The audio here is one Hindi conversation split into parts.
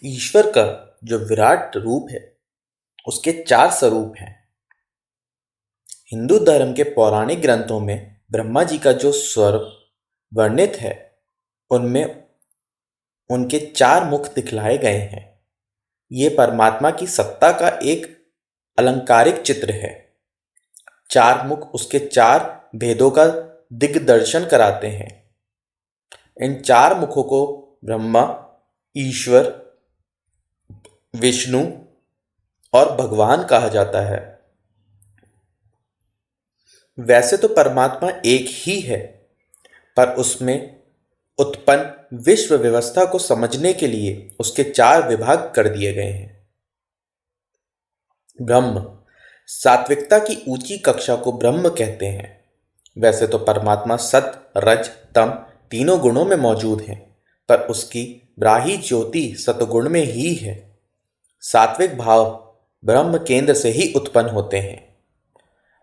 ईश्वर का जो विराट रूप है उसके चार स्वरूप हैं। हिंदू धर्म के पौराणिक ग्रंथों में ब्रह्मा जी का जो स्वरूप वर्णित है उनमें उनके चार मुख दिखलाए गए हैं। ये परमात्मा की सत्ता का एक अलंकारिक चित्र है। चार मुख उसके चार भेदों का दिग्दर्शन कराते हैं। इन चार मुखों को ब्रह्मा, ईश्वर, विष्णु और भगवान कहा जाता है। वैसे तो परमात्मा एक ही है, पर उसमें उत्पन्न विश्व व्यवस्था को समझने के लिए उसके चार विभाग कर दिए गए हैं। ब्रह्म, सात्विकता की ऊंची कक्षा को ब्रह्म कहते हैं। वैसे तो परमात्मा सत, रज, तम तीनों गुणों में मौजूद है, पर उसकी ब्राही ज्योति सतगुण में ही है। सात्विक भाव ब्रह्म केंद्र से ही उत्पन्न होते हैं।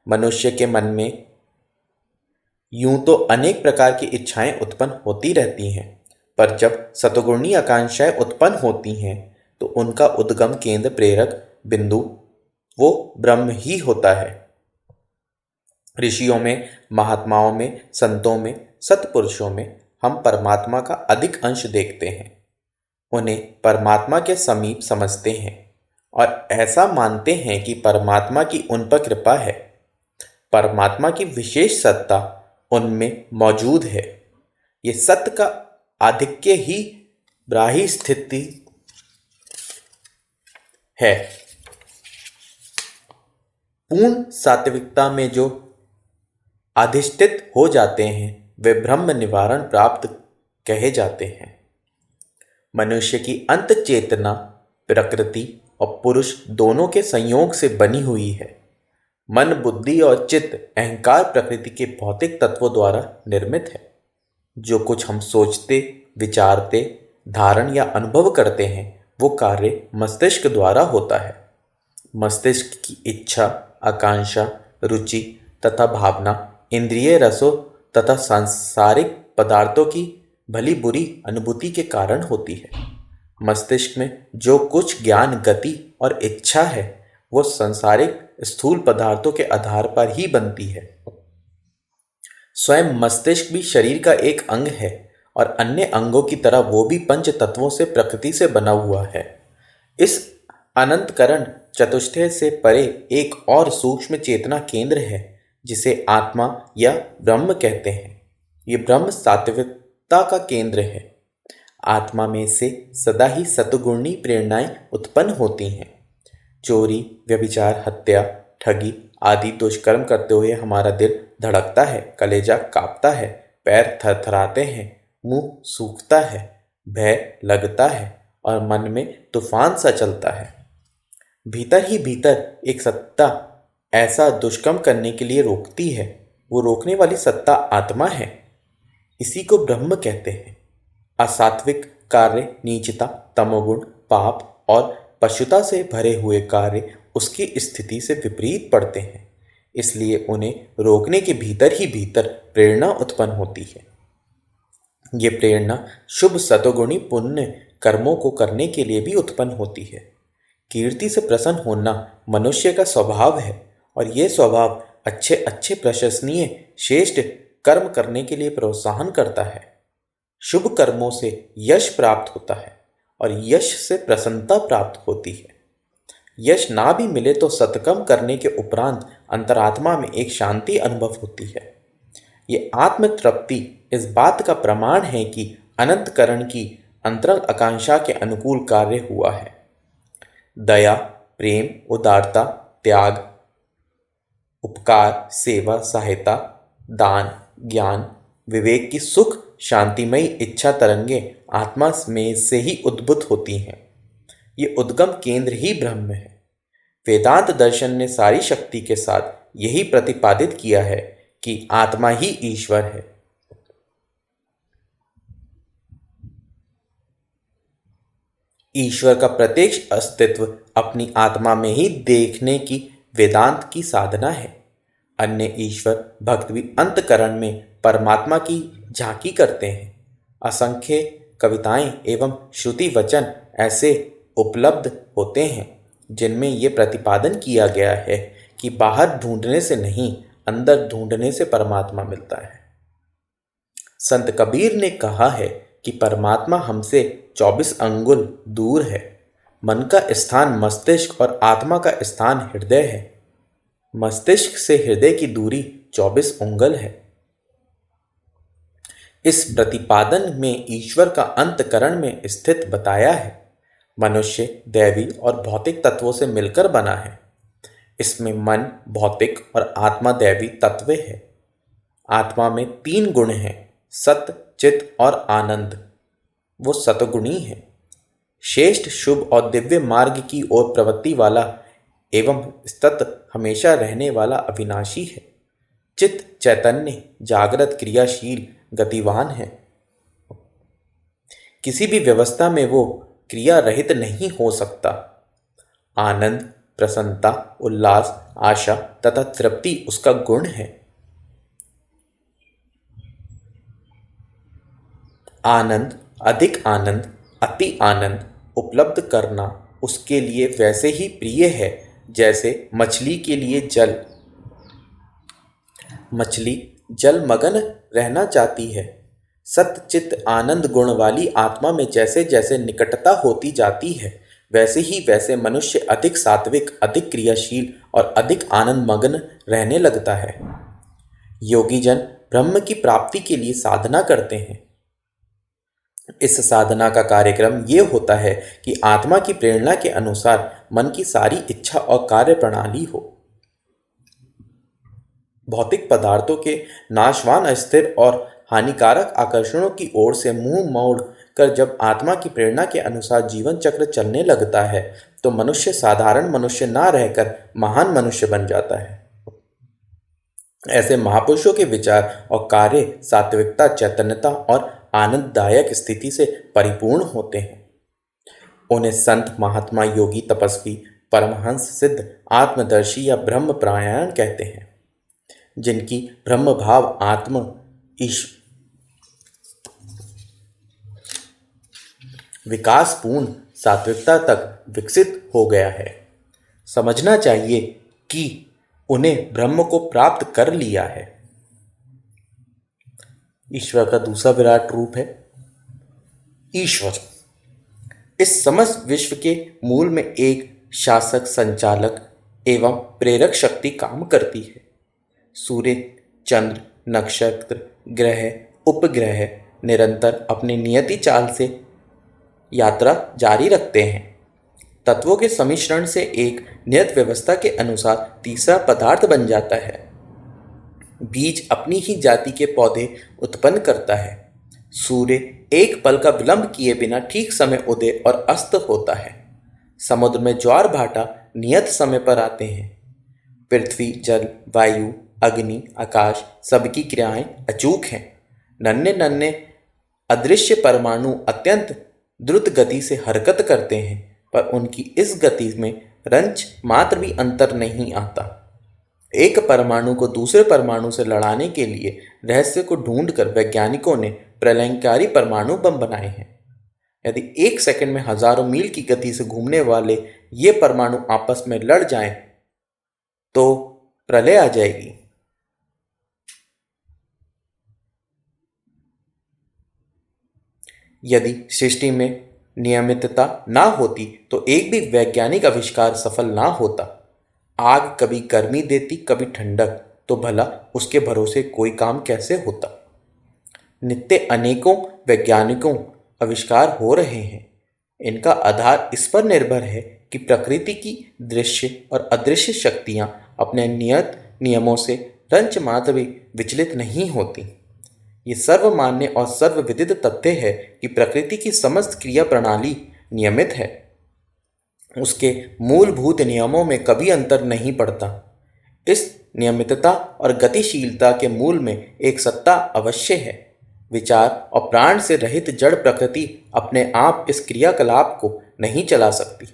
मनुष्य के मन में यूं तो अनेक प्रकार की इच्छाएं उत्पन्न होती रहती हैं, पर जब सतगुणी आकांक्षाएं उत्पन्न होती हैं तो उनका उद्गम केंद्र, प्रेरक बिंदु वो ब्रह्म ही होता है। ऋषियों में, महात्माओं में, संतों में, सत्पुरुषों में हम परमात्मा का अधिक अंश देखते हैं। उन्हें परमात्मा के समीप समझते हैं और ऐसा मानते हैं कि परमात्मा की उन पर कृपा है। परमात्मा की विशेष सत्ता उनमें मौजूद है। ये सत्य का आधिक्य ही ब्राही स्थिति है। पूर्ण सात्विकता में जो अधिष्ठित हो जाते हैं वे ब्रह्म निवारण प्राप्त कहे जाते हैं। मनुष्य की अंत चेतना प्रकृति और पुरुष दोनों के संयोग से बनी हुई है। मन, बुद्धि और चित्त अहंकार प्रकृति के भौतिक तत्वों द्वारा निर्मित है। जो कुछ हम सोचते, विचारते, धारण या अनुभव करते हैं वो कार्य मस्तिष्क द्वारा होता है। मस्तिष्क की इच्छा, आकांक्षा, रुचि तथा भावना इंद्रिय रसों तथा सांसारिक पदार्थों की भली बुरी अनुभूति के कारण होती है। मस्तिष्क में जो कुछ ज्ञान, गति और इच्छा है वो सांसारिक स्थूल पदार्थों के आधार पर ही बनती है। स्वयं मस्तिष्क भी शरीर का एक अंग है और अन्य अंगों की तरह वो भी पंच तत्वों से, प्रकृति से बना हुआ है। इस अनंतकरण चतुष्टय से परे एक और सूक्ष्म चेतना केंद्र है जिसे आत्मा या ब्रह्म कहते हैं। ये ब्रह्म सात्विकता का केंद्र है। आत्मा में से सदा ही सतगुणी प्रेरणाएं उत्पन्न होती हैं। चोरी, व्यभिचार, हत्या, ठगी आदि दुष्कर्म करते हुए हमारा दिल धड़कता है, कलेजा कांपता है, पैर थरथराते हैं, मुंह सूखता है, भय लगता है और मन में तूफान सा चलता है। भीतर ही भीतर एक सत्ता ऐसा दुष्कर्म करने के लिए रोकती है। वो रोकने वाली सत्ता आत्मा है। इसी को ब्रह्म कहते हैं। असात्विक कार्य, नीचता, तमोगुण, पाप और पशुता से भरे हुए कार्य उसकी स्थिति से विपरीत पड़ते हैं। इसलिए उन्हें रोकने के भीतर ही भीतर प्रेरणा उत्पन्न होती है। ये प्रेरणा शुभ सतोगुणी पुण्य कर्मों को करने के लिए भी उत्पन्न होती है। कीर्ति से प्रसन्न होना मनुष्य का स्वभाव है और यह स्वभाव अच्छे अच्छे प्रशंसनीय श्रेष्ठ कर्म करने के लिए प्रोत्साहन करता है। शुभ कर्मों से यश प्राप्त होता है और यश से प्रसन्नता प्राप्त होती है। यश ना भी मिले तो सत्कर्म करने के उपरांत अंतरात्मा में एक शांति अनुभव होती है। ये आत्म तृप्ति इस बात का प्रमाण है कि अनंतकरण की अंतरंग आकांक्षा के अनुकूल कार्य हुआ है। दया, प्रेम, उदारता, त्याग, उपकार, सेवा, सहायता, दान, ज्ञान, विवेक की सुख शांतिमयी इच्छा तरंगे आत्मा में से ही उद्भूत होती हैं। ये उद्गम केंद्र ही ब्रह्म है। वेदांत दर्शन ने सारी शक्ति के साथ यही प्रतिपादित किया है कि आत्मा ही ईश्वर है। ईश्वर का प्रत्यक्ष अस्तित्व अपनी आत्मा में ही देखने की वेदांत की साधना है। अन्य ईश्वर भक्त भी अंतकरण में परमात्मा की झांकी करते हैं। असंख्य कविताएं एवं श्रुति वचन ऐसे उपलब्ध होते हैं जिनमें ये प्रतिपादन किया गया है कि बाहर ढूंढने से नहीं, अंदर ढूंढने से परमात्मा मिलता है। संत कबीर ने कहा है कि परमात्मा हमसे 24 अंगुल दूर है। मन का स्थान मस्तिष्क और आत्मा का स्थान हृदय है। मस्तिष्क से हृदय की दूरी 24 अंगुल है। इस प्रतिपादन में ईश्वर का अंतकरण में स्थित बताया है। मनुष्य दैवी और भौतिक तत्वों से मिलकर बना है। इसमें मन भौतिक और आत्मा दैवी तत्व है। आत्मा में 3 गुण हैं, सत, चित और आनंद। वो सतगुणी है। श्रेष्ठ, शुभ और दिव्य मार्ग की ओर प्रवृत्ति वाला एवं सतत हमेशा रहने वाला अविनाशी है। चित चैतन्य, जागृत, क्रियाशील, गतिवान है। किसी भी व्यवस्था में वो क्रिया रहित नहीं हो सकता। आनंद, प्रसन्नता, उल्लास, आशा तथा तृप्ति उसका गुण है। आनंद, अधिक आनंद, अति आनंद उपलब्ध करना उसके लिए वैसे ही प्रिय है जैसे मछली के लिए जल। मछली जलमग्न रहना चाहती है। सत चित आनंद गुण वाली आत्मा में जैसे जैसे निकटता होती जाती है, वैसे मनुष्य अधिक सात्विक, अधिक क्रियाशील और अधिक आनंद मग्न रहने लगता है। योगी जन ब्रह्म की प्राप्ति के लिए साधना करते हैं। इस साधना का कार्यक्रम ये होता है कि आत्मा की प्रेरणा के अनुसार मन की सारी इच्छा और कार्य प्रणाली हो। भौतिक पदार्थों के नाशवान, अस्थिर और हानिकारक आकर्षणों की ओर से मुंह मोड़ कर जब आत्मा की प्रेरणा के अनुसार जीवन चक्र चलने लगता है तो मनुष्य साधारण मनुष्य ना रहकर महान मनुष्य बन जाता है। ऐसे महापुरुषों के विचार और कार्य सात्विकता, चैतन्यता और आनंददायक स्थिति से परिपूर्ण होते हैं। उन्हें संत, महात्मा, योगी, तपस्वी, परमहंस, सिद्ध, आत्मदर्शी या ब्रह्म परायण कहते हैं, जिनकी ब्रह्म भाव आत्म विकासपूर्ण सात्विकता तक विकसित हो गया है। समझना चाहिए कि उन्हें ब्रह्म को प्राप्त कर लिया है। ईश्वर का दूसरा विराट रूप है ईश्वर। इस समस्त विश्व के मूल में एक शासक, संचालक एवं प्रेरक शक्ति काम करती है। सूर्य, चंद्र, नक्षत्र, ग्रह, उपग्रह निरंतर अपनी नियति चाल से यात्रा जारी रखते हैं। तत्वों के सम्मिश्रण से एक नियत व्यवस्था के अनुसार तीसरा पदार्थ बन जाता है। बीज अपनी ही जाति के पौधे उत्पन्न करता है। सूर्य एक पल का विलंब किए बिना ठीक समय उदय और अस्त होता है। समुद्र में ज्वार भाटा नियत समय पर आते हैं। पृथ्वी, जल, वायु, अग्नि, आकाश सबकी क्रियाएं अचूक हैं। नन्हे नन्हे अदृश्य परमाणु अत्यंत द्रुत गति से हरकत करते हैं, पर उनकी इस गति में रंच मात्र भी अंतर नहीं आता। एक परमाणु को दूसरे परमाणु से लड़ाने के लिए रहस्य को ढूंढकर वैज्ञानिकों ने प्रलयंकारी परमाणु बम बनाए हैं। यदि 1 सेकंड में हजारों मील की गति से घूमने वाले ये परमाणु आपस में लड़ जाएं, तो प्रलय आ जाएगी। यदि सृष्टि में नियमितता ना होती तो एक भी वैज्ञानिक आविष्कार सफल ना होता। आग कभी गर्मी देती, कभी ठंडक, तो भला उसके भरोसे कोई काम कैसे होता। नित्य अनेकों वैज्ञानिकों आविष्कार हो रहे हैं। इनका आधार इस पर निर्भर है कि प्रकृति की दृश्य और अदृश्य शक्तियां अपने नियत नियमों से रंच मात्र भी विचलित नहीं होती। ये सर्वमान्य और सर्वविदित तथ्य है कि प्रकृति की समस्त क्रिया प्रणाली नियमित है। उसके मूलभूत नियमों में कभी अंतर नहीं पड़ता। इस नियमितता और गतिशीलता के मूल में एक सत्ता अवश्य है। विचार और प्राण से रहित जड़ प्रकृति अपने आप इस क्रियाकलाप को नहीं चला सकती।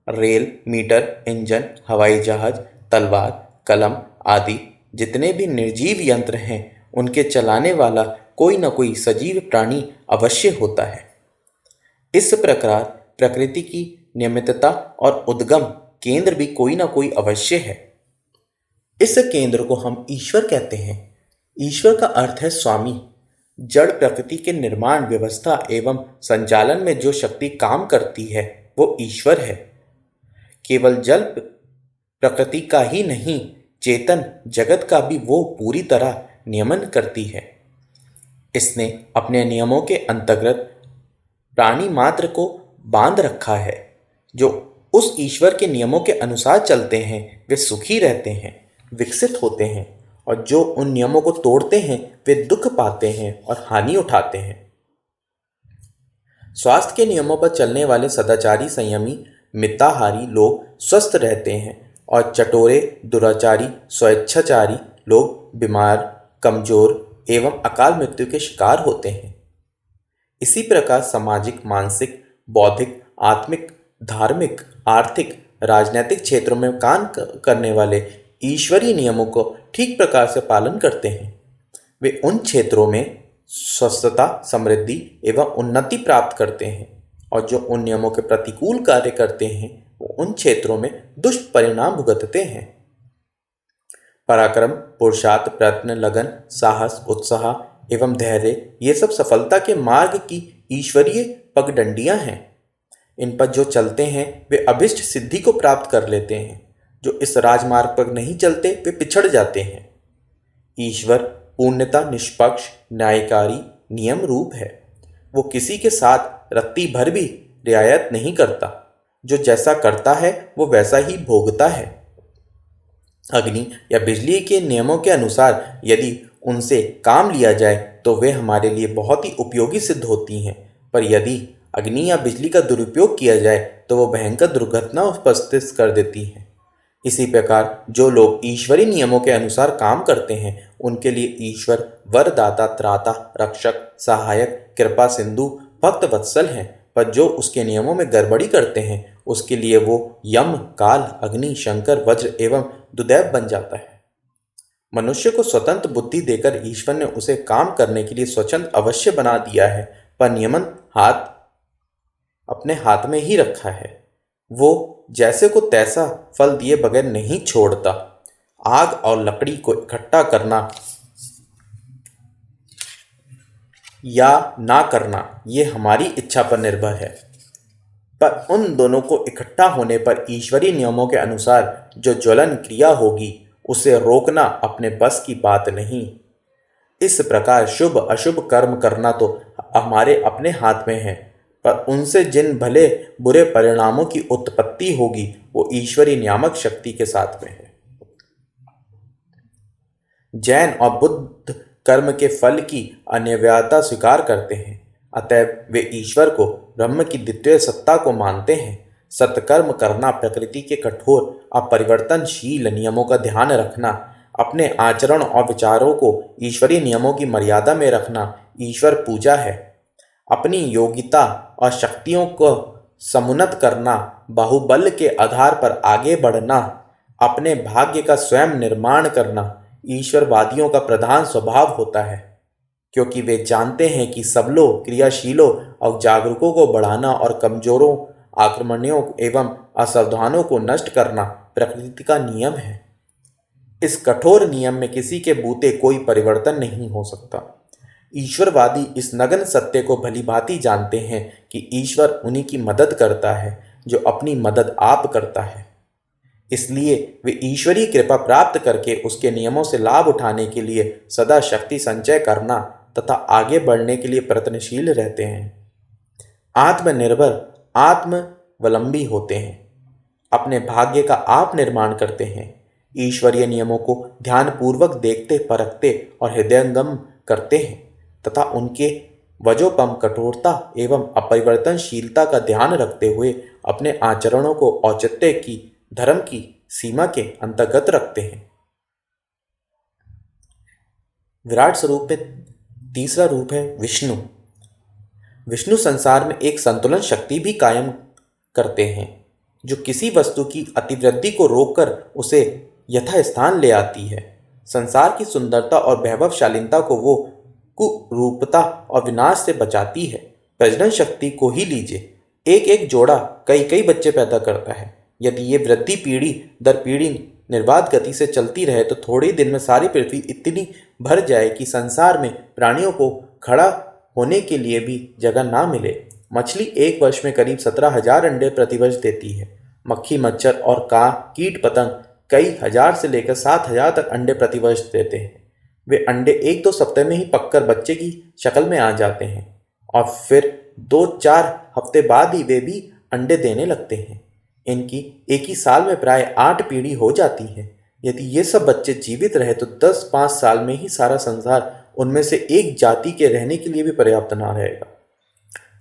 रेल, मीटर, इंजन, हवाई जहाज, तलवार, कलम आदि जितने भी निर्जीव यंत्र हैं, उनके चलाने वाला कोई न कोई सजीव प्राणी अवश्य होता है। इस प्रकार प्रकृति की नियमितता और उद्गम केंद्र भी कोई ना कोई अवश्य है। इस केंद्र को हम ईश्वर कहते हैं। ईश्वर का अर्थ है स्वामी। जड़ प्रकृति के निर्माण, व्यवस्था एवं संचालन में जो शक्ति काम करती है वो ईश्वर है। केवल जल प्रकृति का ही नहीं, चेतन जगत का भी वो पूरी तरह नियमन करती है। इसने अपने नियमों के अंतर्गत प्राणी मात्र को बांध रखा है। जो उस ईश्वर के नियमों के अनुसार चलते हैं वे सुखी रहते हैं, विकसित होते हैं, और जो उन नियमों को तोड़ते हैं वे दुख पाते हैं और हानि उठाते हैं। स्वास्थ्य के नियमों पर चलने वाले सदाचारी, संयमी, मिताहारी लोग स्वस्थ रहते हैं और चटोरे, दुराचारी, स्वेच्छाचारी लोग बीमार, कमजोर एवं अकाल मृत्यु के शिकार होते हैं। इसी प्रकार सामाजिक, मानसिक, बौद्धिक, आत्मिक, धार्मिक, आर्थिक, राजनीतिक क्षेत्रों में काम करने वाले ईश्वरीय नियमों को ठीक प्रकार से पालन करते हैं। वे उन क्षेत्रों में स्वस्थता, समृद्धि एवं उन्नति प्राप्त करते हैं, और जो उन नियमों के प्रतिकूल कार्य करते हैं वो उन क्षेत्रों में दुष्ट परिणाम भुगतते हैं। पराक्रम, पुरुषार्थ, प्रयत्न, लगन, साहस, उत्साह एवं धैर्य ये सब सफलता के मार्ग की ईश्वरीय पगडंडियां हैं। इन पर जो चलते हैं वे अभिष्ट सिद्धि को प्राप्त कर लेते हैं। जो इस राजमार्ग पर नहीं चलते वे पिछड़ जाते हैं। ईश्वर पूर्णता, निष्पक्ष, न्यायकारी, नियम रूप है। वो किसी के साथ रत्ती भर भी रियायत नहीं करता। जो जैसा करता है वो वैसा ही भोगता है। अग्नि या बिजली के नियमों के अनुसार यदि उनसे काम लिया जाए तो वे हमारे लिए बहुत ही उपयोगी सिद्ध होती हैं, पर यदि अग्नि या बिजली का दुरुपयोग किया जाए तो वो भयंकर दुर्घटना उपस्थित कर देती हैं। इसी प्रकार जो लोग ईश्वरी नियमों के अनुसार काम करते हैं उनके लिए ईश्वर वरदाता, त्राता, रक्षक, सहायक, कृपा सिंधु, भक्त वत्सल हैं, पर जो उसके नियमों में गड़बड़ी करते हैं उसके लिए वो यम, काल, अग्नि, शंकर, वज्र एवं दुदैव बन जाता है। मनुष्य को स्वतंत्र बुद्धि देकर ईश्वर ने उसे काम करने के लिए स्वच्छंद अवश्य बना दिया है, पर नियमन अपने हाथ में ही रखा है। वो जैसे को तैसा फल दिए बगैर नहीं छोड़ता। आग और लकड़ी को इकट्ठा करना या ना करना ये हमारी इच्छा पर निर्भर है, पर उन दोनों को इकट्ठा होने पर ईश्वरीय नियमों के अनुसार जो ज्वलन क्रिया होगी उसे रोकना अपने बस की बात नहीं। इस प्रकार शुभ अशुभ कर्म करना तो हमारे अपने हाथ में है, पर उनसे जिन भले बुरे परिणामों की उत्पत्ति होगी वो ईश्वरीय नियामक शक्ति के साथ में है। जैन और बुद्ध कर्म के फल की अनिवार्यता स्वीकार करते हैं, अतएव वे ईश्वर को, ब्रह्म की द्वितीय सत्ता को मानते हैं। सत्कर्म करना, प्रकृति के कठोर अपरिवर्तनशील नियमों का ध्यान रखना, अपने आचरण और विचारों को ईश्वरीय नियमों की मर्यादा में रखना ईश्वर पूजा है। अपनी योग्यता और शक्तियों को समुन्नत करना, बाहुबल के आधार पर आगे बढ़ना, अपने भाग्य का स्वयं निर्माण करना ईश्वरवादियों का प्रधान स्वभाव होता है, क्योंकि वे जानते हैं कि सबलों, क्रियाशीलों और जागरूकों को बढ़ाना और कमजोरों, आक्रमणियों एवं असावधानों को नष्ट करना प्रकृति का नियम है। इस कठोर नियम में किसी के बूते कोई परिवर्तन नहीं हो सकता। ईश्वरवादी इस नग्न सत्य को भलीभांति जानते हैं कि ईश्वर उन्हीं की मदद करता है जो अपनी मदद आप करता है। इसलिए वे ईश्वरीय कृपा प्राप्त करके उसके नियमों से लाभ उठाने के लिए सदा शक्ति संचय करना तथा आगे बढ़ने के लिए प्रयत्नशील रहते हैं। आत्मनिर्भर, आत्मावलंबी होते हैं, अपने भाग्य का आप निर्माण करते हैं, ईश्वरीय नियमों को ध्यानपूर्वक देखते, परखते और हृदयंगम करते हैं तथा उनके वजोपम, कठोरता एवं अपरिवर्तनशीलता का ध्यान रखते हुए अपने आचरणों को औचित्य की, धर्म की सीमा के अंतर्गत रखते हैं। विराट स्वरूप में तीसरा रूप है विष्णु। विष्णु संसार में एक संतुलन शक्ति भी कायम करते हैं, जो किसी वस्तु की अतिवृद्धि को रोककर उसे यथास्थान ले आती है। संसार की सुंदरता और वैभवशालीनता को वो कुरूपता और विनाश से बचाती है। प्रजनन शक्ति को ही लीजिए। एक एक जोड़ा कई कई बच्चे पैदा करता है। यदि ये वृद्धि पीढ़ी दर पीढ़ी निर्बाध गति से चलती रहे तो थोड़े दिन में सारी पृथ्वी इतनी भर जाए कि संसार में प्राणियों को खड़ा होने के लिए भी जगह ना मिले। मछली एक वर्ष में करीब 17,000 अंडे प्रतिवर्ष देती है। मक्खी, मच्छर और कीट पतंग कई हजार से लेकर 7,000 तक अंडे प्रतिवर्ष देते हैं। वे अंडे 1-2 सप्ताह में ही पककर बच्चे की शक्ल में आ जाते हैं और फिर 2-4 हफ्ते बाद ही वे भी अंडे देने लगते हैं। इनकी एक ही साल में प्राय 8 पीढ़ी हो जाती है। यदि ये सब बच्चे जीवित रहे तो 10-5 साल में ही सारा संसार उनमें से एक जाति के रहने के लिए भी पर्याप्त ना रहेगा।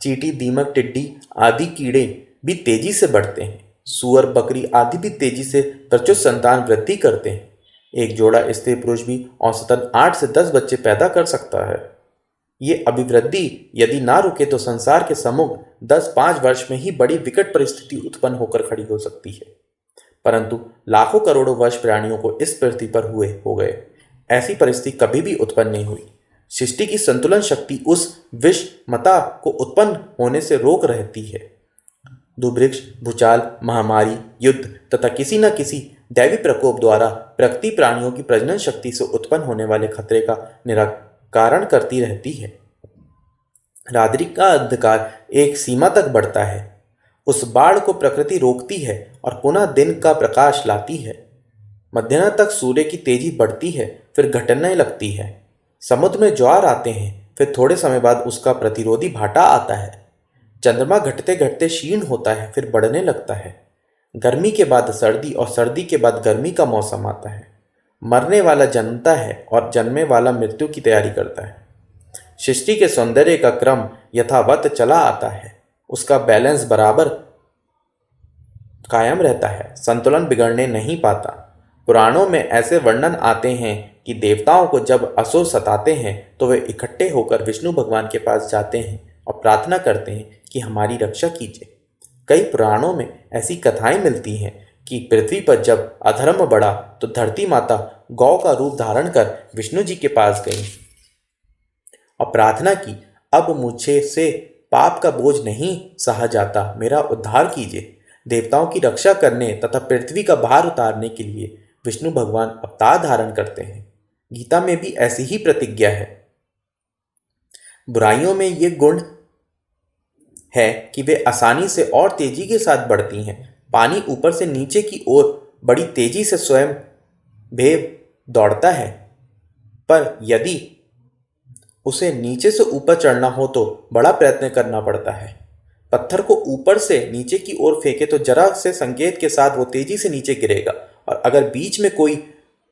चींटी, दीमक, टिड्डी आदि कीड़े भी तेजी से बढ़ते हैं। सूअर, बकरी आदि भी तेजी से प्रचुर संतान वृद्धि करते हैं। एक जोड़ा स्त्री पुरुष भी औसतन 8 से 10 बच्चे पैदा कर सकता है। ये अभिवृद्धि यदि ना रुके तो संसार के सम्मुख 10-5 वर्ष में ही बड़ी विकट परिस्थिति उत्पन्न होकर खड़ी हो सकती है। परंतु लाखों करोड़ों वर्ष प्राणियों को इस पृथ्वी पर हो गए, ऐसी परिस्थिति कभी भी उत्पन्न नहीं हुई। सृष्टि की संतुलन शक्ति उस विषमता को उत्पन्न होने से रोक रहती है। दुर्भिक्ष, भूचाल, महामारी, युद्ध तथा किसी न किसी दैवी प्रकोप द्वारा प्रकृति प्राणियों की प्रजनन शक्ति से उत्पन्न होने वाले खतरे का निराकरण करती रहती है। रात्रि का अंधकार एक सीमा तक बढ़ता है। उस बाढ़ को प्रकृति रोकती है और पुनः दिन का प्रकाश लाती है। मध्याह्न तक सूर्य की तेजी बढ़ती है, फिर घटने लगती है। समुद्र में ज्वार आते हैं, फिर थोड़े समय बाद उसका प्रतिरोधी भाटा आता है। चंद्रमा घटते घटते क्षीण होता है, फिर बढ़ने लगता है। गर्मी के बाद सर्दी और सर्दी के बाद गर्मी का मौसम आता है। मरने वाला जन्मता है और जन्मे वाला मृत्यु की तैयारी करता है। सृष्टि के सौंदर्य का क्रम यथावत चला आता है। उसका बैलेंस बराबर कायम रहता है, संतुलन बिगड़ने नहीं पाता। पुराणों में ऐसे वर्णन आते हैं कि देवताओं को जब असुर सताते हैं तो वे इकट्ठे होकर विष्णु भगवान के पास जाते हैं और प्रार्थना करते हैं कि हमारी रक्षा कीजिए। कई पुराणों में ऐसी कथाएं मिलती हैं कि पृथ्वी पर जब अधर्म बढ़ा तो धरती माता गौ का रूप धारण कर विष्णु जी के पास गई और प्रार्थना की, अब मुझे से पाप का बोझ नहीं सहा जाता, मेरा उद्धार कीजिए। देवताओं की रक्षा करने तथा पृथ्वी का भार उतारने के लिए विष्णु भगवान अवतार धारण करते हैं। गीता में भी ऐसी ही प्रतिज्ञा है। बुराइयों में ये गुण है कि वे आसानी से और तेजी के साथ बढ़ती हैं। पानी ऊपर से नीचे की ओर बड़ी तेजी से स्वयं भेव दौड़ता है, पर यदि उसे नीचे से ऊपर चढ़ना हो तो बड़ा प्रयत्न करना पड़ता है। पत्थर को ऊपर से नीचे की ओर फेंके तो जरा से संकेत के साथ वो तेजी से नीचे गिरेगा, और अगर बीच में कोई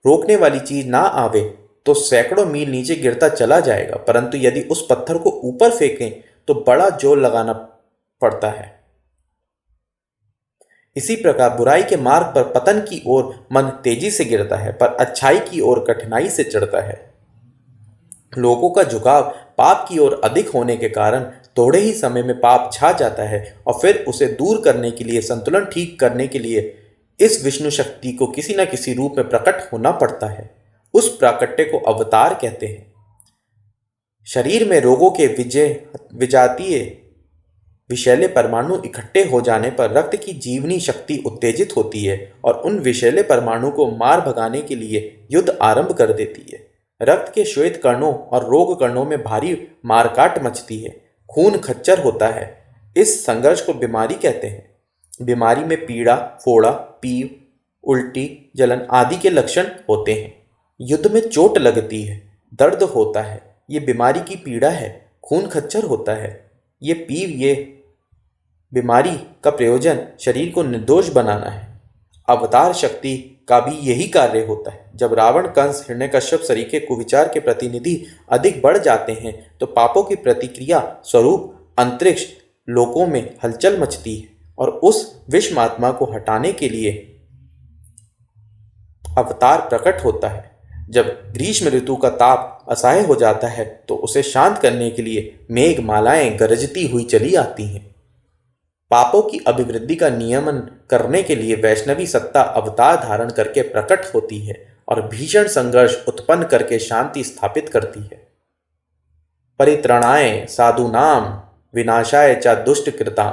रोकने वाली चीज ना आवे तो सैकड़ों मील नीचे गिरता चला जाएगा। परंतु यदि उस पत्थर को ऊपर फेंकें तो बड़ा जोर लगाना पड़ता है। इसी प्रकार बुराई के मार्ग पर पतन की ओर मन तेजी से गिरता है, पर अच्छाई की ओर कठिनाई से चढ़ता है। लोगों का झुकाव पाप की ओर अधिक होने के कारण थोड़े ही समय में पाप छा जाता है और फिर उसे दूर करने के लिए, संतुलन ठीक करने के लिए इस विष्णु शक्ति को किसी न किसी रूप में प्रकट होना पड़ता है। उस प्राकट्य को अवतार कहते हैं। शरीर में रोगों के विजातीय विषैले परमाणु इकट्ठे हो जाने पर रक्त की जीवनी शक्ति उत्तेजित होती है और उन विषैले परमाणु को मार भगाने के लिए युद्ध आरंभ कर देती है। रक्त के श्वेत कणों और रोग कणों में भारी मारकाट मचती है। खून खच्चर होता है। इस संघर्ष को बीमारी कहते हैं। बीमारी में पीड़ा, फोड़ा, पीव, उल्टी, जलन आदि के लक्षण होते हैं। युद्ध में चोट लगती है, दर्द होता है, ये बीमारी की पीड़ा है। खून खच्चर होता है, ये पीव, ये बीमारी का प्रयोजन शरीर को निर्दोष बनाना है। अवतार शक्ति का भी यही कार्य होता है। जब रावण, कंस, हिरण्यकश्यप सरीखे कुविचार के प्रतिनिधि अधिक बढ़ जाते हैं तो पापों की प्रतिक्रिया स्वरूप अंतरिक्ष लोकों में हलचल मचती है और उस विषमात्मा को हटाने के लिए अवतार प्रकट होता है। जब ग्रीष्म ऋतु का ताप असह्य हो जाता है तो उसे शांत करने के लिए मेघ मालाएं गरजती हुई चली आती हैं। पापों की अभिवृद्धि का नियमन करने के लिए वैष्णवी सत्ता अवतार धारण करके प्रकट होती है और भीषण संघर्ष उत्पन्न करके शांति स्थापित करती है। परित्राणाय साधूनाम विनाशाय च दुष्ट कृता,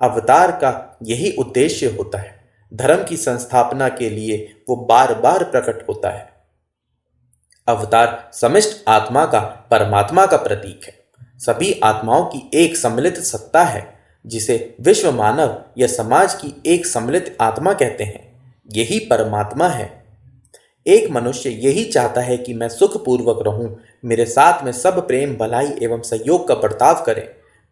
अवतार का यही उद्देश्य होता है। धर्म की संस्थापना के लिए वो बार बार प्रकट होता है। अवतार समस्त आत्मा का, परमात्मा का प्रतीक है। सभी आत्माओं की एक सम्मिलित सत्ता है जिसे विश्व मानव या समाज की एक सम्मिलित आत्मा कहते हैं। यही परमात्मा है। एक मनुष्य यही चाहता है कि मैं सुखपूर्वक रहूं, मेरे साथ में सब प्रेम, भलाई एवं सहयोग का बर्ताव करें।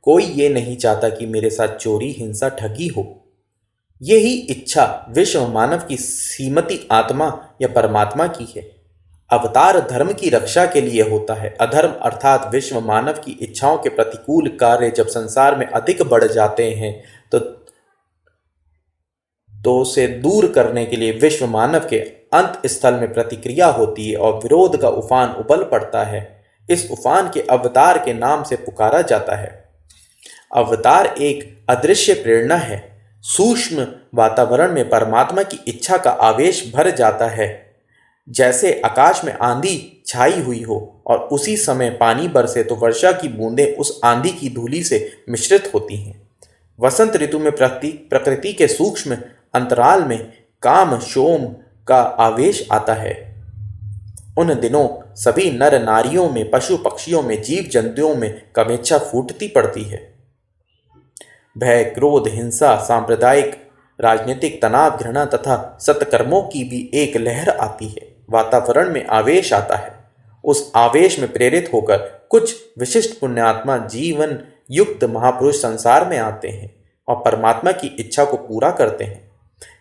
कोई ये नहीं चाहता कि मेरे साथ चोरी, हिंसा, ठगी हो। यही इच्छा विश्व मानव की सीमती आत्मा या परमात्मा की है। अवतार धर्म की रक्षा के लिए होता है। अधर्म अर्थात विश्व मानव की इच्छाओं के प्रतिकूल कार्य जब संसार में अधिक बढ़ जाते हैं तो उसे दूर करने के लिए विश्व मानव के अंत स्थल में प्रतिक्रिया होती है और विरोध का उफान उबल पड़ता है। इस उफान के अवतार के नाम से पुकारा जाता है। अवतार एक अदृश्य प्रेरणा है। सूक्ष्म वातावरण में परमात्मा की इच्छा का आवेश भर जाता है। जैसे आकाश में आंधी छाई हुई हो और उसी समय पानी बरसे तो वर्षा की बूंदें उस आंधी की धूली से मिश्रित होती हैं। वसंत ऋतु में प्रकृति के सूक्ष्म अंतराल में काम शोम का आवेश आता है। उन दिनों सभी नर नारियों में, पशु पक्षियों में, जीव जंतुओं में कामेच्छा फूटती पड़ती है। भय, क्रोध, हिंसा, सांप्रदायिक, राजनीतिक तनाव, घृणा तथा सत्कर्मों की भी एक लहर आती है। वातावरण में आवेश आता है। उस आवेश में प्रेरित होकर कुछ विशिष्ट पुण्यात्मा जीवन युक्त महापुरुष संसार में आते हैं और परमात्मा की इच्छा को पूरा करते हैं।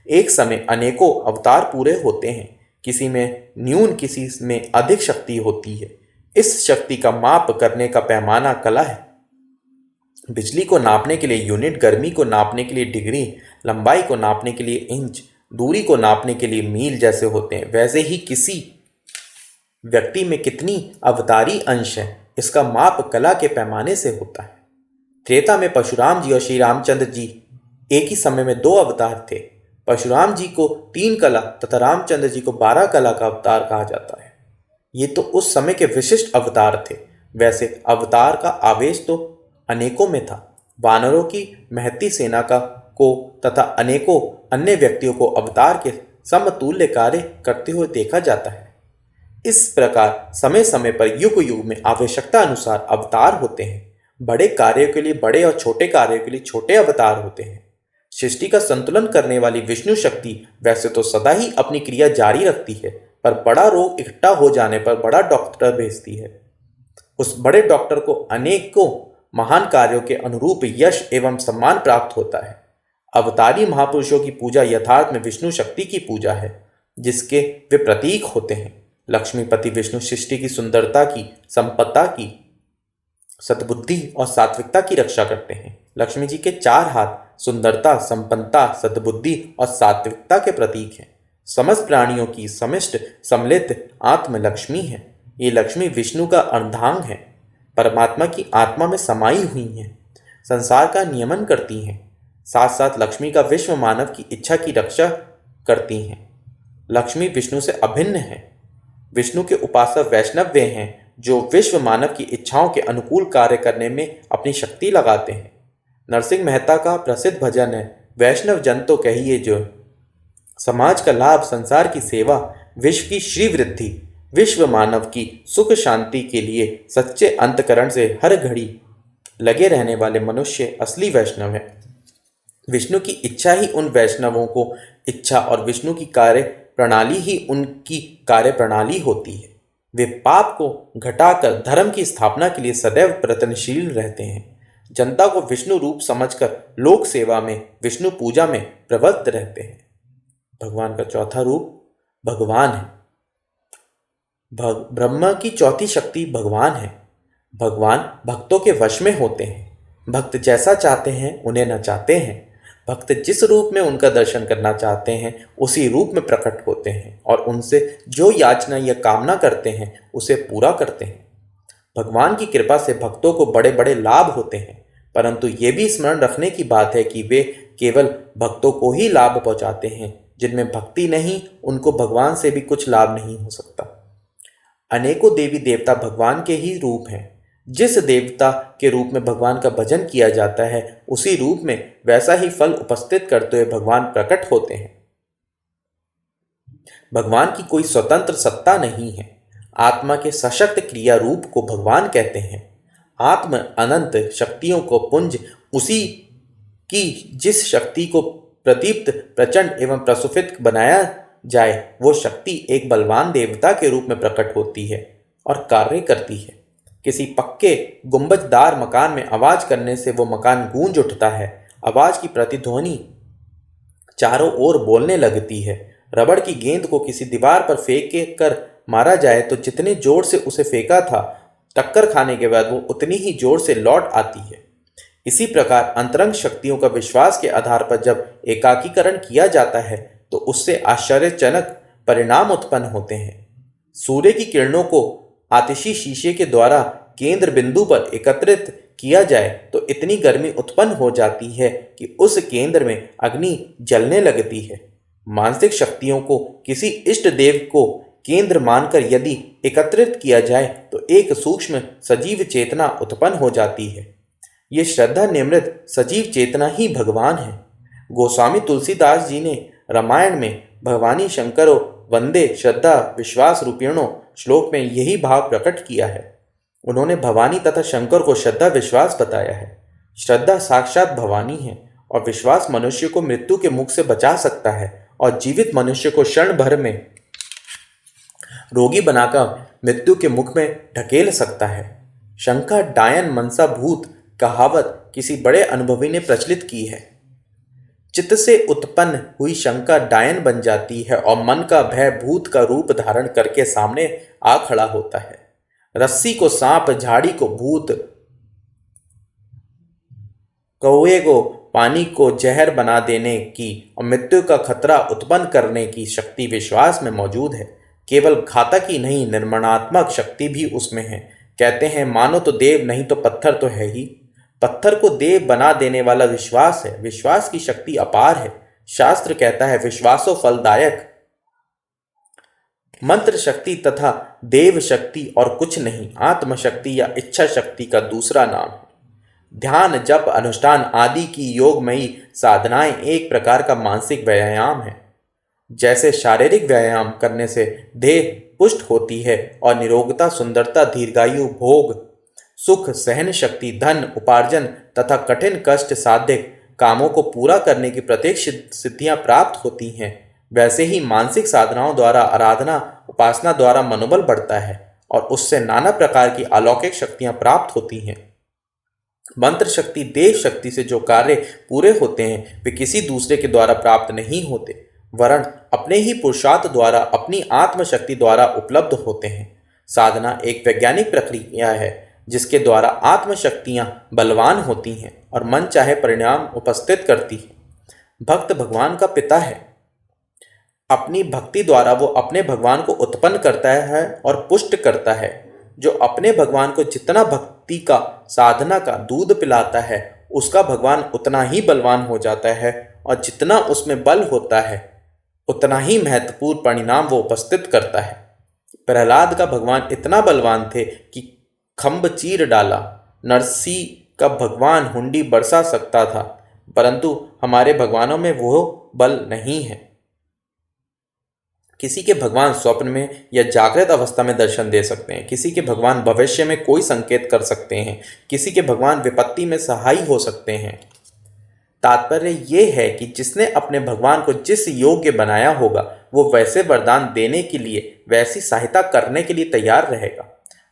एक समय अनेकों अवतार पूरे होते हैं। किसी में न्यून, किसी में अधिक शक्ति होती है। इस शक्ति का माप करने का पैमाना कला है। बिजली को नापने के लिए यूनिट, गर्मी को नापने के लिए डिग्री, लंबाई को नापने के लिए इंच, दूरी को नापने के लिए मील जैसे होते हैं। वैसे ही किसी व्यक्ति में कितनी अवतारी अंश है, इसका माप कला के पैमाने से होता है। त्रेता में परशुराम जी और श्री रामचंद्र जी एक ही समय में 2 अवतार थे। परशुराम जी को 3 कला तथा रामचंद्र जी को 12 कला का अवतार कहा जाता है। ये तो उस समय के विशिष्ट अवतार थे। वैसे अवतार का आवेश तो अनेकों में था। वानरों की महती सेना को तथा अनेकों अन्य व्यक्तियों को अवतार के समतुल्य कार्य करते हुए देखा जाता है। इस प्रकार समय समय पर युग युग में आवश्यकता अनुसार अवतार होते हैं। बड़े कार्यों के लिए बड़े और छोटे कार्यों के लिए छोटे अवतार होते हैं। सृष्टि का संतुलन करने वाली विष्णु शक्ति वैसे तो सदा ही अपनी क्रिया जारी रखती है, पर बड़ा रोग इकट्ठा हो जाने पर बड़ा डॉक्टर भेजती है। उस बड़े डॉक्टर को अनेकों महान कार्यों के अनुरूप यश एवं सम्मान प्राप्त होता है। अवतारी महापुरुषों की पूजा यथार्थ में विष्णु शक्ति की पूजा है, जिसके वे प्रतीक होते हैं। लक्ष्मीपति विष्णु सृष्टि की सुंदरता की, संपत्ता की, सद्बुद्धि और सात्विकता की रक्षा करते हैं। लक्ष्मी जी के 4 हाथ सुंदरता, संपन्नता, सद्बुद्धि और सात्विकता के प्रतीक हैं। समस्त प्राणियों की समस्त सम्मिलित आत्म लक्ष्मी है। ये लक्ष्मी विष्णु का अर्धांग है, परमात्मा की आत्मा में समाई हुई हैं, संसार का नियमन करती हैं। साथ साथ लक्ष्मी का विश्व मानव की इच्छा की रक्षा करती हैं। लक्ष्मी विष्णु से अभिन्न है। विष्णु के उपासक वैष्णव वे हैं जो विश्व मानव की इच्छाओं के अनुकूल कार्य करने में अपनी शक्ति लगाते हैं। नरसिंह मेहता का प्रसिद्ध भजन है, वैष्णव जन तो कहिए जो। समाज का लाभ, संसार की सेवा, विश्व की श्री वृद्धि, विश्व मानव की सुख शांति के लिए सच्चे अंतकरण से हर घड़ी लगे रहने वाले मनुष्य असली वैष्णव हैं। विष्णु की इच्छा ही उन वैष्णवों को इच्छा और विष्णु की कार्य प्रणाली ही उनकी कार्य प्रणाली होती है। वे पाप को घटाकर धर्म की स्थापना के लिए सदैव प्रयत्नशील रहते हैं। जनता को विष्णु रूप समझकर लोक सेवा में, विष्णु पूजा में प्रवृत्त रहते हैं। भगवान का चौथा रूप भगवान है। ब्रह्मा की चौथी शक्ति भगवान है। भगवान भक्तों के वश में होते हैं। भक्त जैसा चाहते हैं उन्हें नचाते हैं। भक्त जिस रूप में उनका दर्शन करना चाहते हैं उसी रूप में प्रकट होते हैं और उनसे जो याचना या कामना करते हैं उसे पूरा करते हैं। भगवान की कृपा से भक्तों को बड़े बड़े लाभ होते हैं, परंतु ये भी स्मरण रखने की बात है कि वे केवल भक्तों को ही लाभ पहुंचाते हैं। जिनमें भक्ति नहीं, उनको भगवान से भी कुछ लाभ नहीं हो सकता। अनेकों देवी देवता भगवान के ही रूप हैं। जिस देवता के रूप में भगवान का भजन किया जाता है उसी रूप में वैसा ही फल उपस्थित करते हुए भगवान प्रकट होते हैं। भगवान की कोई स्वतंत्र सत्ता नहीं है। आत्मा के सशक्त क्रिया रूप को भगवान कहते हैं। आत्म अनंत शक्तियों को पुंज उसी की जिस शक्ति को प्रदीप्त प्रचंड एवं प्रसुफित बनाया जाए वो शक्ति एक बलवान देवता के रूप में प्रकट होती है और कार्य करती है। किसी पक्के गुंबजदार मकान में आवाज करने से वो मकान गूंज उठता है। आवाज की प्रतिध्वनि चारों ओर बोलने लगती है। रबड़ की गेंद को किसी दीवार पर फेंक कर मारा जाए तो जितने जोर से उसे फेंका था टक्कर खाने के बाद वो उतनी ही जोर से लौट आती है। इसी प्रकार अंतरंग शक्तियों का विश्वास के आधार पर जब एकाकीकरण किया जाता है तो उससे आश्चर्यजनक परिणाम उत्पन्न होते हैं। सूर्य की किरणों को आतिशी शीशे के द्वारा केंद्र बिंदु पर एकत्रित किया जाए तो इतनी गर्मी उत्पन्न हो जाती है कि उस केंद्र में अग्नि जलने लगती है। मानसिक शक्तियों को किसी इष्ट देव को केंद्र मानकर यदि एकत्रित किया जाए तो एक सूक्ष्म सजीव चेतना उत्पन्न हो जाती है। ये श्रद्धा निमृत सजीव चेतना ही भगवान है। गोस्वामी तुलसीदास जी ने रामायण में भवानी शंकरो वंदे श्रद्धा विश्वास रूपिणों श्लोक में यही भाव प्रकट किया है। उन्होंने भवानी तथा शंकर को श्रद्धा विश्वास बताया है। श्रद्धा साक्षात भवानी है और विश्वास मनुष्य को मृत्यु के मुख से बचा सकता है और जीवित मनुष्य को क्षण भर में रोगी बनाकर मृत्यु के मुख में ढकेल सकता है। शंका डायन मनसा भूत कहावत किसी बड़े अनुभवी ने प्रचलित की है। चित्त से उत्पन्न हुई शंका डायन बन जाती है और मन का भय भूत का रूप धारण करके सामने आ खड़ा होता है। रस्सी को सांप, झाड़ी को भूत, कौवे को पानी को जहर बना देने की और मृत्यु का खतरा उत्पन्न करने की शक्ति विश्वास में मौजूद है। केवल घातक ही नहीं निर्माणात्मक शक्ति भी उसमें है। कहते हैं मानो तो देव नहीं तो पत्थर तो है ही। पत्थर को देव बना देने वाला विश्वास है। विश्वास की शक्ति अपार है। शास्त्र कहता है विश्वासो फलदायक। मंत्र शक्ति तथा देव शक्ति और कुछ नहीं, आत्मशक्ति या इच्छा शक्ति का दूसरा नाम है। ध्यान, जप, अनुष्ठान आदि की योगमयी साधनाएं एक प्रकार का मानसिक व्यायाम है। जैसे शारीरिक व्यायाम करने से देह पुष्ट होती है और निरोगता, सुंदरता, दीर्घायु, भोग, सुख, सहन शक्ति, धन उपार्जन तथा कठिन कष्ट साध्य कामों को पूरा करने की प्रत्येक सिद्धियां प्राप्त होती हैं, वैसे ही मानसिक साधनाओं द्वारा, आराधना उपासना द्वारा मनोबल बढ़ता है और उससे नाना प्रकार की अलौकिक शक्तियां प्राप्त होती हैं। मंत्र शक्ति, देव शक्ति से जो कार्य पूरे होते हैं वे किसी दूसरे के द्वारा प्राप्त नहीं होते, वरन अपने ही पुरुषार्थ द्वारा, अपनी आत्मशक्ति द्वारा उपलब्ध होते हैं। साधना एक वैज्ञानिक प्रक्रिया है जिसके द्वारा आत्मशक्तियां बलवान होती हैं और मन चाहे परिणाम उपस्थित करती है। भक्त भगवान का पिता है। अपनी भक्ति द्वारा वो अपने भगवान को उत्पन्न करता है और पुष्ट करता है। जो अपने भगवान को जितना भक्ति का, साधना का दूध पिलाता है उसका भगवान उतना ही बलवान हो जाता है और जितना उसमें बल होता है उतना ही महत्वपूर्ण परिणाम वो उपस्थित करता है। प्रहलाद का भगवान इतना बलवान थे कि खंभ चीर डाला। नरसी का भगवान हुंडी बरसा सकता था, परंतु हमारे भगवानों में वो बल नहीं है। किसी के भगवान स्वप्न में या जागृत अवस्था में दर्शन दे सकते हैं। किसी के भगवान भविष्य में कोई संकेत कर सकते हैं। किसी के भगवान विपत्ति में सहाय हो सकते हैं। तात्पर्य ये है कि जिसने अपने भगवान को जिस योग्य बनाया होगा वो वैसे वरदान देने के लिए, वैसी सहायता करने के लिए तैयार रहेगा।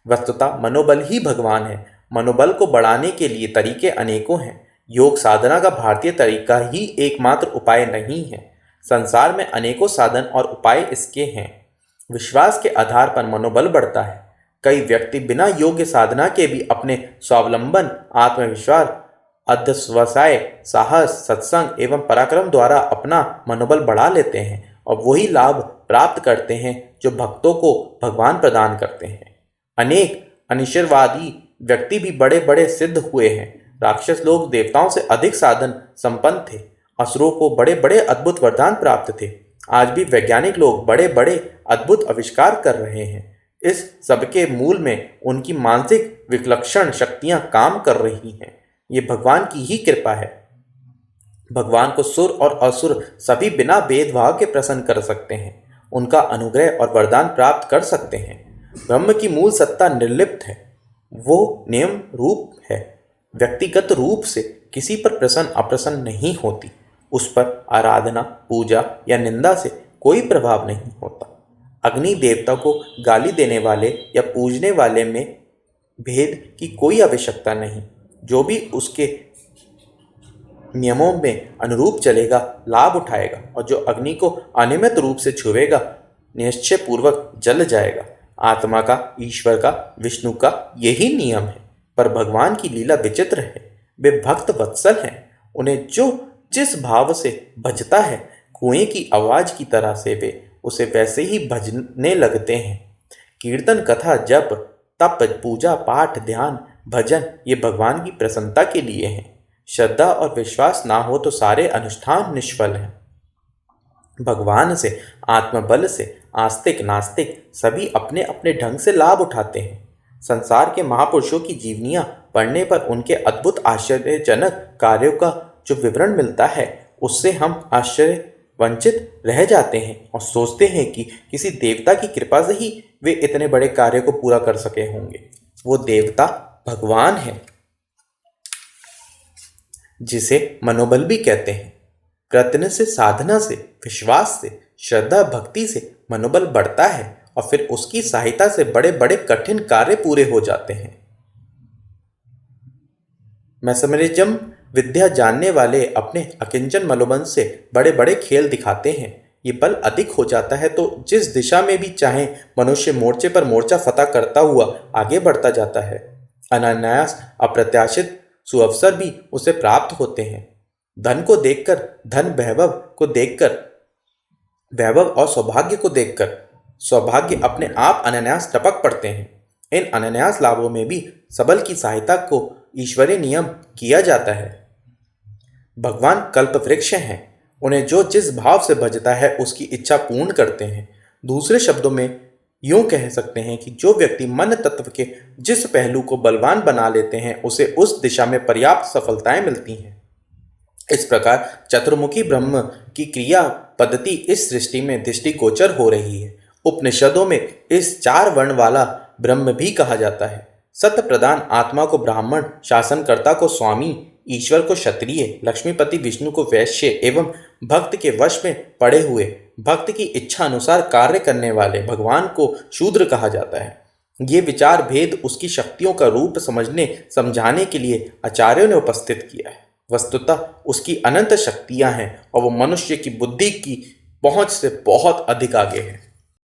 वस्तुतः मनोबल ही भगवान है। मनोबल को बढ़ाने के लिए तरीके अनेकों हैं। योग साधना का भारतीय तरीका ही एकमात्र उपाय नहीं है। संसार में अनेकों साधन और उपाय इसके हैं। विश्वास के आधार पर मनोबल बढ़ता है। कई व्यक्ति बिना योग्य साधना के भी अपने स्वावलंबन, आत्मविश्वास, अध्यवसाय, साहस, सत्संग एवं पराक्रम द्वारा अपना मनोबल बढ़ा लेते हैं और वही लाभ प्राप्त करते हैं जो भक्तों को भगवान प्रदान करते हैं। अनेक अनिश्चयवादी व्यक्ति भी बड़े बड़े सिद्ध हुए हैं। राक्षस लोग देवताओं से अधिक साधन संपन्न थे। असुरों को बड़े बड़े अद्भुत वरदान प्राप्त थे। आज भी वैज्ञानिक लोग बड़े बड़े अद्भुत आविष्कार कर रहे हैं। इस सबके मूल में उनकी मानसिक विलक्षण शक्तियां काम कर रही हैं। ये भगवान की ही कृपा है। भगवान को सुर और असुर सभी बिना भेदभाव के प्रसन्न कर सकते हैं, उनका अनुग्रह और वरदान प्राप्त कर सकते हैं। ब्रह्म की मूल सत्ता निर्लिप्त है, वो नियम रूप है, व्यक्तिगत रूप से किसी पर प्रसन्न अप्रसन्न नहीं होती। उस पर आराधना, पूजा या निंदा से कोई प्रभाव नहीं होता। अग्नि देवता को गाली देने वाले या पूजने वाले में भेद की कोई आवश्यकता नहीं। जो भी उसके नियमों में अनुरूप चलेगा लाभ उठाएगा, और जो अग्नि को अनियमित रूप से छुएगा निश्चय पूर्वक जल जाएगा। आत्मा का, ईश्वर का, विष्णु का यही नियम है। पर भगवान की लीला विचित्र है। वे भक्त वत्सल हैं। उन्हें जो जिस भाव से भजता है, कुएं की आवाज की तरह से वे उसे वैसे ही भजने लगते हैं। कीर्तन, कथा, जप, तप, पूजा, पाठ, ध्यान, भजन ये भगवान की प्रसन्नता के लिए हैं। श्रद्धा और विश्वास ना हो तो सारे अनुष्ठान निष्फल हैं। भगवान से, आत्मबल से आस्तिक नास्तिक सभी अपने अपने ढंग से लाभ उठाते हैं। संसार के महापुरुषों की जीवनियां पढ़ने पर उनके अद्भुत आश्चर्यजनक कार्यों का जो विवरण मिलता है, उससे हम आश्चर्यवंचित रह जाते हैं और सोचते हैं कि किसी देवता की कृपा से ही वे इतने बड़े कार्य को पूरा कर सके होंगे। वो देवता भगवान है, जिसे मनोबल भी कहते हैं। प्रयत्न से, साधना से, विश्वास से, श्रद्धा भक्ति से मनोबल बढ़ता है और फिर उसकी सहायता से बड़े बड़े कठिन कार्य पूरे हो जाते हैं। मैसमरिज्म विद्या जानने वाले अपने अकिंचन मनोबल से बड़े बड़े खेल दिखाते हैं। ये बल अधिक हो जाता है तो जिस दिशा में भी चाहे मनुष्य मोर्चे पर मोर्चा फतह करता हुआ आगे बढ़ता जाता है। अनायास अप्रत्याशित सुअवसर भी उसे प्राप्त होते हैं। धन को देखकर, धन वैभव को देखकर, वैभव और सौभाग्य को देखकर सौभाग्य अपने आप अनायास टपक पड़ते हैं। इन अनायास लाभों में भी सबल की सहायता को ईश्वरीय नियम किया जाता है। भगवान कल्प वृक्ष हैं। उन्हें जो जिस भाव से भजता है उसकी इच्छा पूर्ण करते हैं। दूसरे शब्दों में यूं कह सकते हैं कि जो व्यक्ति मन तत्व के जिस पहलू को बलवान बना लेते हैं उसे उस दिशा में पर्याप्त सफलताएं मिलती हैं। इस प्रकार चतुर्मुखी ब्रह्म की क्रिया पद्धति इस सृष्टि में दृष्टिगोचर हो रही है। उपनिषदों में इस 4 वर्ण वाला ब्रह्म भी कहा जाता है। सत्य प्रदान आत्मा को ब्राह्मण, शासनकर्ता को स्वामी, ईश्वर को क्षत्रिय, लक्ष्मीपति विष्णु को वैश्य एवं भक्त के वश में पड़े हुए भक्त की इच्छा अनुसार कार्य करने वाले भगवान को शूद्र कहा जाता है। ये विचार भेद उसकी शक्तियों का रूप समझने समझाने के लिए आचार्यों ने उपस्थित किया है। वस्तुतः उसकी अनंत शक्तियां हैं और वो मनुष्य की बुद्धि की पहुंच से बहुत अधिक आगे है।